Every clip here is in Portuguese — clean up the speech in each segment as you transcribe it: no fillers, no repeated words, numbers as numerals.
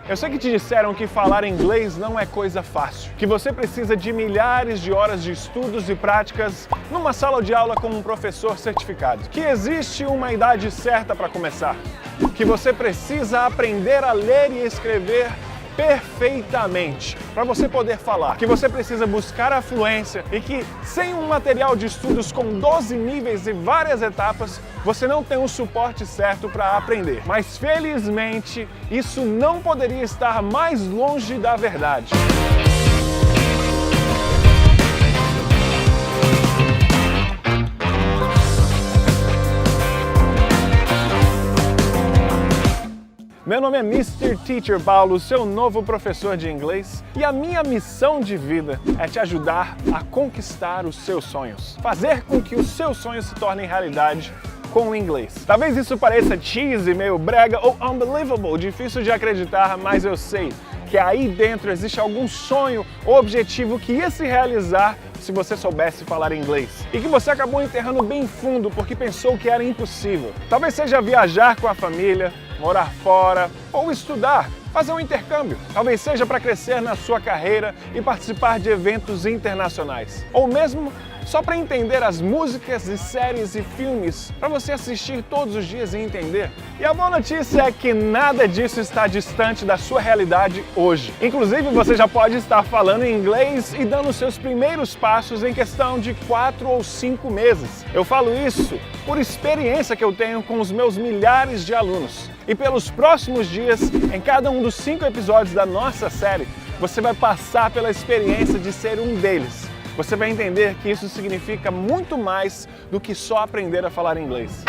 Eu sei que te disseram que falar inglês não é coisa fácil, que você precisa de milhares de horas de estudos e práticas numa sala de aula com um professor certificado, que existe uma idade certa para começar, que você precisa aprender a ler e escrever perfeitamente para você poder falar, que você precisa buscar a fluência e que sem um material de estudos com 12 níveis e várias etapas, você não tem o suporte certo para aprender. Mas felizmente, isso não poderia estar mais longe da verdade. Meu nome é Mr. Teacher Paulo, seu novo professor de inglês, e a minha missão de vida é te ajudar a conquistar os seus sonhos, fazer com que os seus sonhos se tornem realidade com o inglês. Talvez isso pareça cheesy, meio brega ou unbelievable, difícil de acreditar, mas eu sei que aí dentro existe algum sonho ou objetivo que ia se realizar se você soubesse falar inglês e que você acabou enterrando bem fundo porque pensou que era impossível. Talvez seja viajar com a família, morar fora ou estudar, fazer um intercâmbio. Talvez seja para crescer na sua carreira e participar de eventos internacionais. Ou mesmo só para entender as músicas e séries e filmes, para você assistir todos os dias e entender. E a boa notícia é que nada disso está distante da sua realidade hoje. Inclusive, você já pode estar falando inglês e dando seus primeiros passos em questão de 4 ou 5 meses. Eu falo isso por experiência que eu tenho com os meus milhares de alunos. E pelos próximos dias, em cada um dos 5 episódios da nossa série, você vai passar pela experiência de ser um deles. Você vai entender que isso significa muito mais do que só aprender a falar inglês.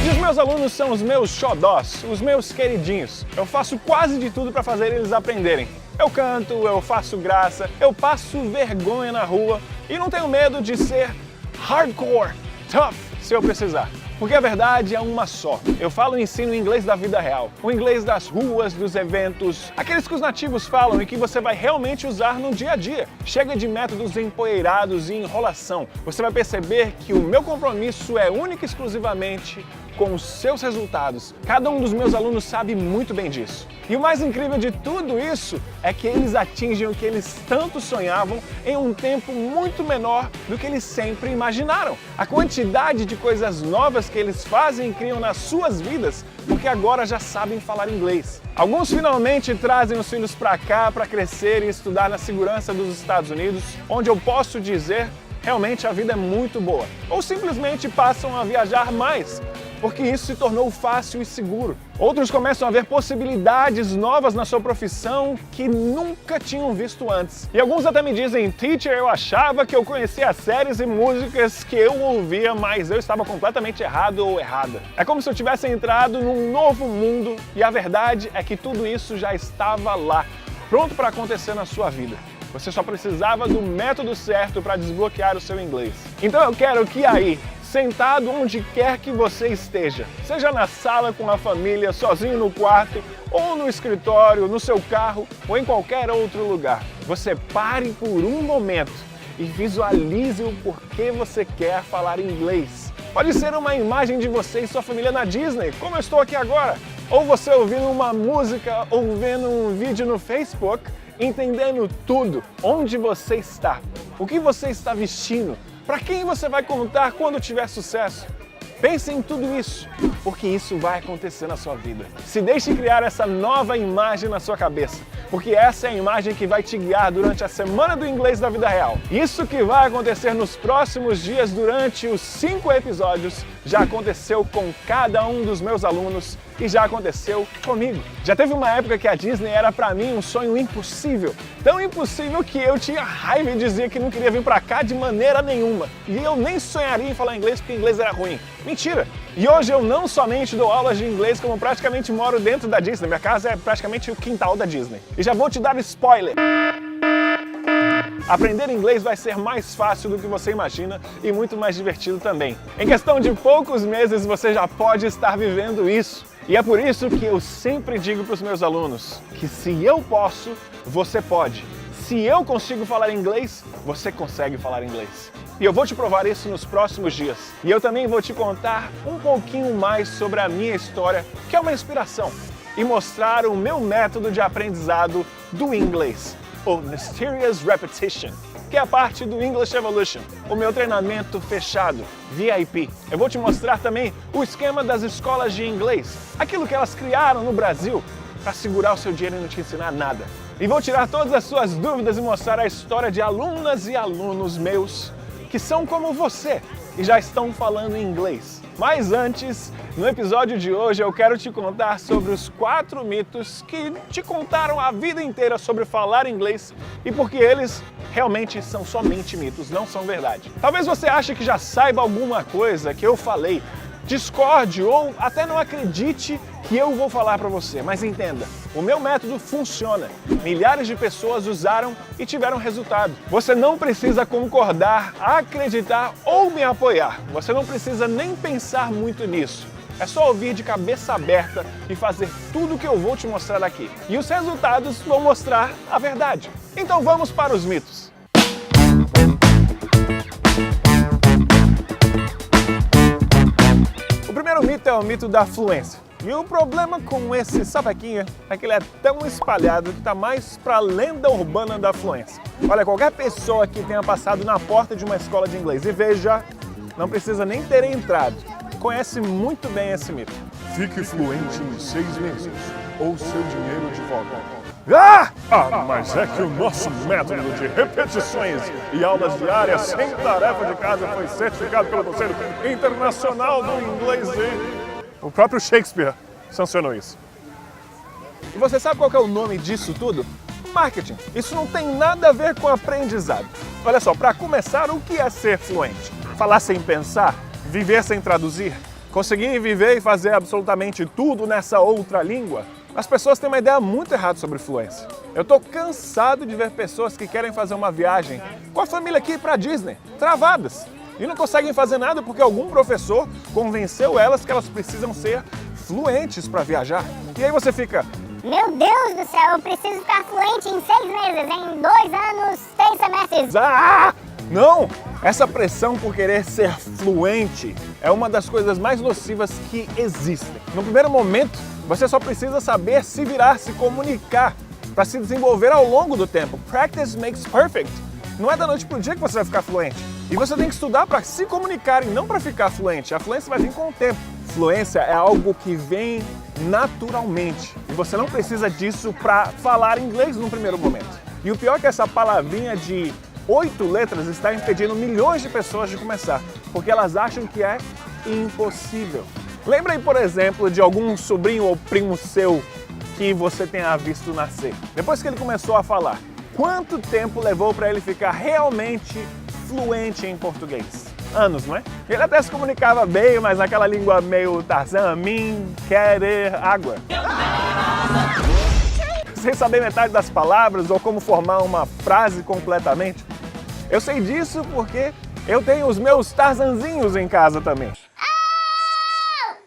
E os meus alunos são os meus xodós, os meus queridinhos. Eu faço quase de tudo para fazer eles aprenderem. Eu canto, eu faço graça, eu passo vergonha na rua e não tenho medo de ser hardcore, tough, se eu precisar. Porque a verdade é uma só. Eu falo e ensino o inglês da vida real. O inglês das ruas, dos eventos, aqueles que os nativos falam e que você vai realmente usar no dia a dia. Chega de métodos empoeirados e enrolação. Você vai perceber que o meu compromisso é único e exclusivamente com os seus resultados. Cada um dos meus alunos sabe muito bem disso. E o mais incrível de tudo isso é que eles atingem o que eles tanto sonhavam em um tempo muito menor do que eles sempre imaginaram. A quantidade de coisas novas que eles fazem e criam nas suas vidas, porque agora já sabem falar inglês. Alguns finalmente trazem os filhos para cá para crescer e estudar na segurança dos Estados Unidos, onde eu posso dizer realmente a vida é muito boa. Ou simplesmente passam a viajar mais, porque isso se tornou fácil e seguro. Outros começam a ver possibilidades novas na sua profissão que nunca tinham visto antes. E alguns até me dizem, teacher, eu achava que eu conhecia séries e músicas que eu ouvia, mas eu estava completamente errado ou errada. É como se eu tivesse entrado num novo mundo e a verdade é que tudo isso já estava lá, pronto para acontecer na sua vida. Você só precisava do método certo para desbloquear o seu inglês. Então eu quero que aí, sentado onde quer que você esteja, seja na sala com a família, sozinho no quarto, ou no escritório, no seu carro, ou em qualquer outro lugar, você pare por um momento e visualize o porquê você quer falar inglês. Pode ser uma imagem de você e sua família na Disney, como eu estou aqui agora, ou você ouvindo uma música ou vendo um vídeo no Facebook, entendendo tudo, onde você está, o que você está vestindo, para quem você vai contar quando tiver sucesso. Pense em tudo isso, porque isso vai acontecer na sua vida. Se deixe criar essa nova imagem na sua cabeça, porque essa é a imagem que vai te guiar durante a Semana do Inglês da Vida Real. Isso que vai acontecer nos próximos dias durante os 5 episódios já aconteceu com cada um dos meus alunos e já aconteceu comigo. Já teve uma época que a Disney era pra mim um sonho impossível. Tão impossível que eu tinha raiva e dizia que não queria vir pra cá de maneira nenhuma. E eu nem sonharia em falar inglês porque inglês era ruim. Mentira! E hoje eu não somente dou aulas de inglês, como praticamente moro dentro da Disney. Minha casa é praticamente o quintal da Disney. E já vou te dar spoiler! Aprender inglês vai ser mais fácil do que você imagina e muito mais divertido também. Em questão de poucos meses você já pode estar vivendo isso. E é por isso que eu sempre digo para os meus alunos que se eu posso, você pode. se eu consigo falar inglês, você consegue falar inglês. E eu vou te provar isso nos próximos dias. E eu também vou te contar um pouquinho mais sobre a minha história, que é uma inspiração, e mostrar o meu método de aprendizado do inglês, o Mysterious Repetition, que é a parte do English Evolution, o meu treinamento fechado, VIP. Eu vou te mostrar também o esquema das escolas de inglês, aquilo que elas criaram no Brasil para segurar o seu dinheiro e não te ensinar nada. E vou tirar todas as suas dúvidas e mostrar a história de alunas e alunos meus que são como você e já estão falando inglês. Mas antes, no episódio de hoje eu quero te contar sobre os 4 mitos que te contaram a vida inteira sobre falar inglês e porque eles realmente são somente mitos, não são verdade. Talvez você ache que já saiba alguma coisa que eu falei, discorde ou até não acredite que eu vou falar para você, mas entenda, o meu método funciona. Milhares de pessoas usaram e tiveram resultado. Você não precisa concordar, acreditar ou me apoiar. Você não precisa nem pensar muito nisso. É só ouvir de cabeça aberta e fazer tudo o que eu vou te mostrar aqui. E os resultados vão mostrar a verdade. Então vamos para os mitos. O primeiro mito é o mito da fluência. E o problema com esse sapequinha é que ele é tão espalhado que está mais para a lenda urbana da fluência. Olha, qualquer pessoa que tenha passado na porta de uma escola de inglês e veja, não precisa nem ter entrado, conhece muito bem esse mito. Fique fluente em 6 meses, ou seu dinheiro de volta. Mas é que o nosso método de repetições e aulas diárias sem tarefa de casa foi certificado pelo Conselho Internacional do Inglês e... O próprio Shakespeare sancionou isso. E você sabe qual que é o nome disso tudo? Marketing. Isso não tem nada a ver com aprendizado. Olha só, para começar, o que é ser fluente? Falar sem pensar? Viver sem traduzir? Conseguir viver e fazer absolutamente tudo nessa outra língua? As pessoas têm uma ideia muito errada sobre fluência. Eu tô cansado de ver pessoas que querem fazer uma viagem com a família aqui para Disney, travadas. E não conseguem fazer nada porque algum professor convenceu elas que elas precisam ser fluentes para viajar. E aí você fica... Meu Deus do céu, eu preciso ficar fluente em 6 meses, em 2 anos, 3 semestres. Não! Essa pressão por querer ser fluente é uma das coisas mais nocivas que existem. No primeiro momento, você só precisa saber se virar, se comunicar, para se desenvolver ao longo do tempo. Practice makes perfect. Não é da noite pro dia que você vai ficar fluente. E você tem que estudar para se comunicar e não para ficar fluente. A fluência vai vir com o tempo. Fluência é algo que vem naturalmente. E você não precisa disso para falar inglês no primeiro momento. E o pior é que essa palavrinha de 8 letras está impedindo milhões de pessoas de começar, porque elas acham que é impossível. Lembra aí, por exemplo, de algum sobrinho ou primo seu que você tenha visto nascer. Depois que ele começou a falar, quanto tempo levou para ele ficar realmente fluente em português? Anos, não é? Ele até se comunicava bem, mas naquela língua meio Tarzan, mim, querer, água. Sem saber metade das palavras ou como formar uma frase completamente. Eu sei disso porque eu tenho os meus Tarzanzinhos em casa também.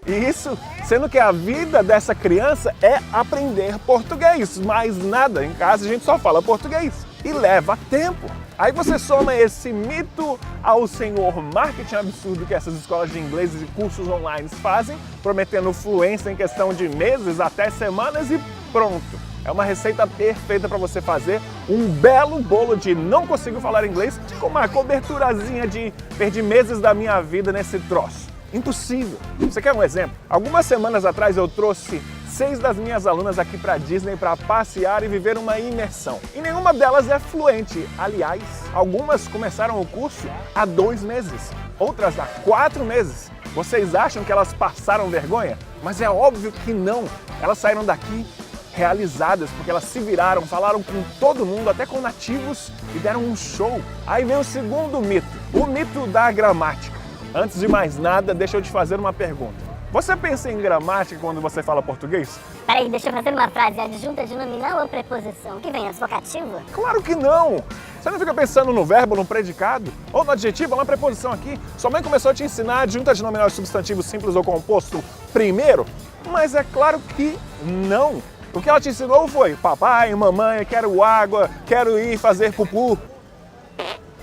E isso, sendo que a vida dessa criança é aprender português, mais nada. Em casa a gente só fala português e leva tempo. Aí você soma esse mito ao senhor marketing absurdo que essas escolas de inglês e cursos online fazem, prometendo fluência em questão de meses até semanas e pronto. É uma receita perfeita para você fazer um belo bolo de não consigo falar inglês com uma coberturazinha de perdi meses da minha vida nesse troço. Impossível. Você quer um exemplo? Algumas semanas atrás eu trouxe 6 das minhas alunas aqui para Disney para passear e viver uma imersão. E nenhuma delas é fluente. Aliás, algumas começaram o curso há 2 meses, outras há 4 meses. Vocês acham que elas passaram vergonha? Mas é óbvio que não. Elas saíram daqui realizadas, porque elas se viraram, falaram com todo mundo, até com nativos, e deram um show. Aí vem o segundo mito, o mito da gramática. Antes de mais nada, deixa eu te fazer uma pergunta. Você pensa em gramática quando você fala português? Peraí, deixa eu fazer uma frase adjunta de nominal ou preposição? O que vem antes, vocativo? Claro que não! Você não fica pensando no verbo, no predicado? Ou no adjetivo, ou na preposição aqui? Sua mãe começou a te ensinar adjunta de nominal e substantivo simples ou composto primeiro? Mas é claro que não! O que ela te ensinou foi: papai, mamãe, quero água, quero ir fazer pupu.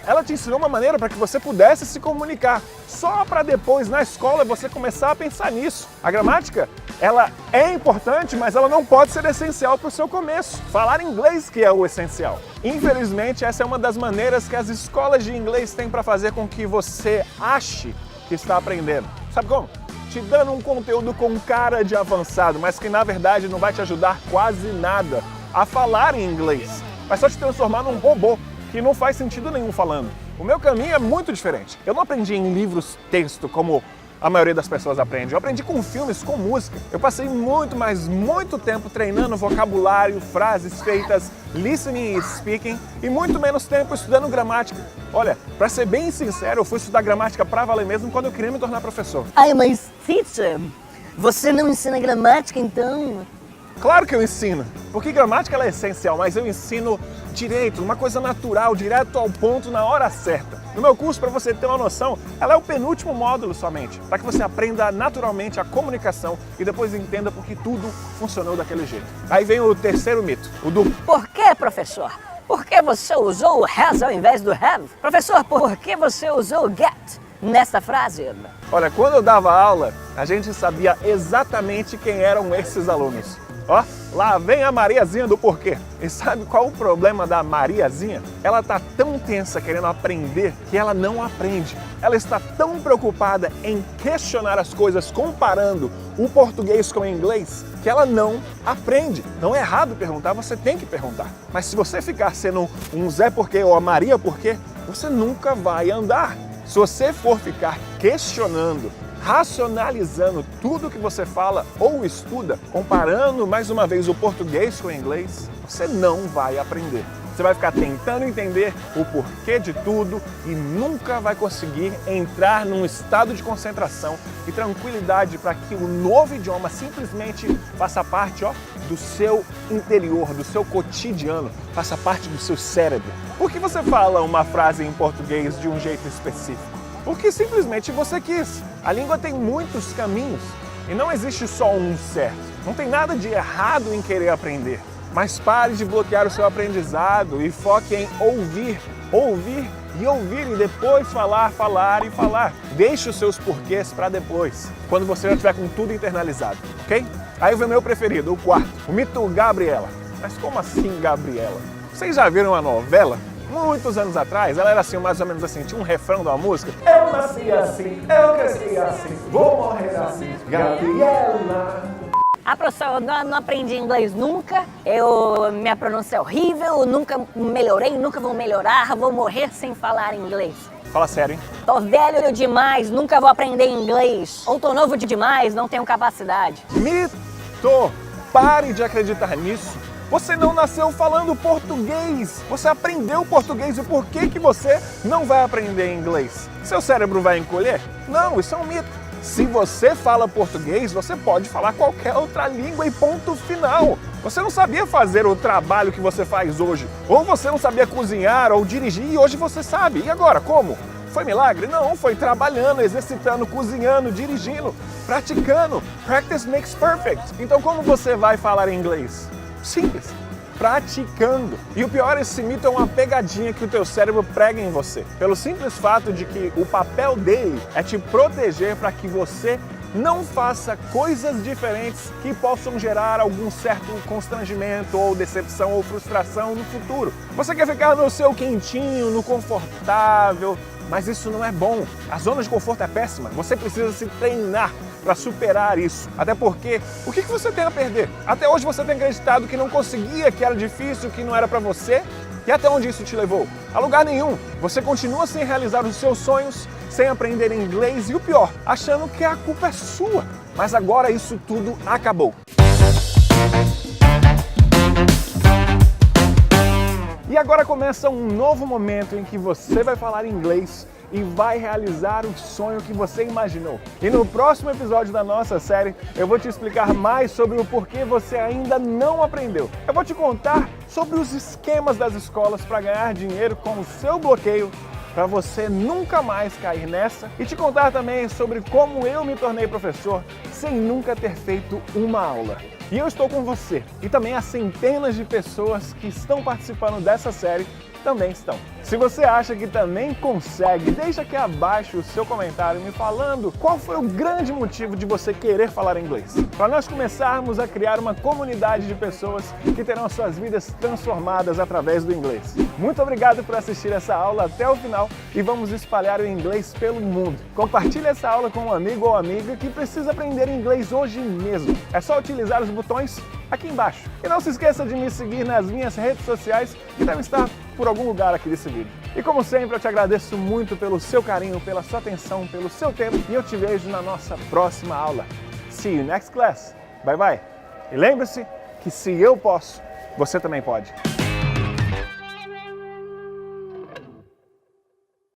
Ela te ensinou uma maneira para que você pudesse se comunicar, só para depois, na escola, você começar a pensar nisso. A gramática, ela é importante, mas ela não pode ser essencial para o seu começo. Falar inglês que é o essencial. Infelizmente, essa é uma das maneiras que as escolas de inglês têm para fazer com que você ache que está aprendendo. Sabe como? Te dando um conteúdo com cara de avançado, mas que na verdade não vai te ajudar quase nada a falar em inglês. Vai só te transformar num robô que não faz sentido nenhum falando. O meu caminho é muito diferente. Eu não aprendi em livros texto como a maioria das pessoas aprende. Eu aprendi com filmes, com música. Eu passei muito tempo treinando vocabulário, frases feitas, listening e speaking, e muito menos tempo estudando gramática. Olha, para ser bem sincero, eu fui estudar gramática para valer mesmo quando eu queria me tornar professor. Ai, mas teacher, você não ensina gramática então? Claro que eu ensino, porque gramática ela é essencial, mas eu ensino direito, uma coisa natural, direto ao ponto, na hora certa. No meu curso, para você ter uma noção, ela é o penúltimo módulo somente, para que você aprenda naturalmente a comunicação e depois entenda por que tudo funcionou daquele jeito. Aí vem o terceiro mito, o do Por que, professor? Por que você usou o has ao invés do have? Professor, por que você usou o get nessa frase? Olha, quando eu dava aula, a gente sabia exatamente quem eram esses alunos. Ó, lá vem a Mariazinha do porquê. E sabe qual o problema da Mariazinha? Ela tá tão tensa querendo aprender que ela não aprende. Ela está tão preocupada em questionar as coisas comparando o português com o inglês que ela não aprende. Não é errado perguntar, você tem que perguntar. Mas se você ficar sendo um Zé Porquê ou a Maria Porquê, você nunca vai andar. Se você for ficar questionando, racionalizando tudo que você fala ou estuda, comparando mais uma vez o português com o inglês, você não vai aprender. Você vai ficar tentando entender o porquê de tudo e nunca vai conseguir entrar num estado de concentração e tranquilidade para que o novo idioma simplesmente faça parte, do seu interior, do seu cotidiano, faça parte do seu cérebro. Por que você fala uma frase em português de um jeito específico? Porque simplesmente você quis. A língua tem muitos caminhos e não existe só um certo. Não tem nada de errado em querer aprender. Mas pare de bloquear o seu aprendizado e foque em ouvir e depois falar e falar. Deixe os seus porquês para depois, quando você já estiver com tudo internalizado, ok? Aí vem o meu preferido, o quarto, o mito Gabriela. Mas como assim Gabriela? Vocês já viram uma novela? Muitos anos atrás, ela era assim, mais ou menos assim, tinha um refrão de uma música. Eu nasci assim, eu cresci assim, vou morrer assim, Gabriela. Professor, eu não aprendi inglês nunca, minha pronúncia é horrível, nunca melhorei, nunca vou melhorar, vou morrer sem falar inglês. Fala sério, hein? Tô velho demais, nunca vou aprender inglês. Ou tô novo demais, não tenho capacidade. Mito! Pare de acreditar nisso. Você não nasceu falando português. Você aprendeu português e por que você não vai aprender inglês? Seu cérebro vai encolher? Não, isso é um mito. Se você fala português, você pode falar qualquer outra língua e ponto final. Você não sabia fazer o trabalho que você faz hoje. Ou você não sabia cozinhar ou dirigir e hoje você sabe. E agora, como? Foi milagre? Não, foi trabalhando, exercitando, cozinhando, dirigindo, praticando. Practice makes perfect. Então como você vai falar inglês? Simples, praticando. E o pior, esse mito é uma pegadinha que o teu cérebro prega em você. Pelo simples fato de que o papel dele é te proteger para que você não faça coisas diferentes que possam gerar algum certo constrangimento ou decepção ou frustração no futuro. Você quer ficar no seu quentinho, no confortável, mas isso não é bom. A zona de conforto é péssima. Você precisa se treinar para superar isso. Até porque, o que você tem a perder? Até hoje você tem acreditado que não conseguia, que era difícil, que não era para você. E até onde isso te levou? A lugar nenhum. Você continua sem realizar os seus sonhos, sem aprender inglês e o pior, achando que a culpa é sua. Mas agora isso tudo acabou. E agora começa um novo momento em que você vai falar inglês e vai realizar o sonho que você imaginou. E no próximo episódio da nossa série, eu vou te explicar mais sobre o porquê você ainda não aprendeu. Eu vou te contar sobre os esquemas das escolas para ganhar dinheiro com o seu bloqueio, para você nunca mais cair nessa, e te contar também sobre como eu me tornei professor sem nunca ter feito uma aula. E eu estou com você. E também as centenas de pessoas que estão participando dessa série também estão. Se você acha que também consegue, deixa aqui abaixo o seu comentário me falando qual foi o grande motivo de você querer falar inglês. Para nós começarmos a criar uma comunidade de pessoas que terão suas vidas transformadas através do inglês. Muito obrigado por assistir essa aula até o final e vamos espalhar o inglês pelo mundo. Compartilhe essa aula com um amigo ou amiga que precisa aprender inglês hoje mesmo. É só utilizar os botões aqui embaixo. E não se esqueça de me seguir nas minhas redes sociais, que devem estar por algum lugar aqui desse vídeo. E como sempre, eu te agradeço muito pelo seu carinho, pela sua atenção, pelo seu tempo, e eu te vejo na nossa próxima aula. See you next class. Bye bye. E lembre-se que se eu posso, você também pode.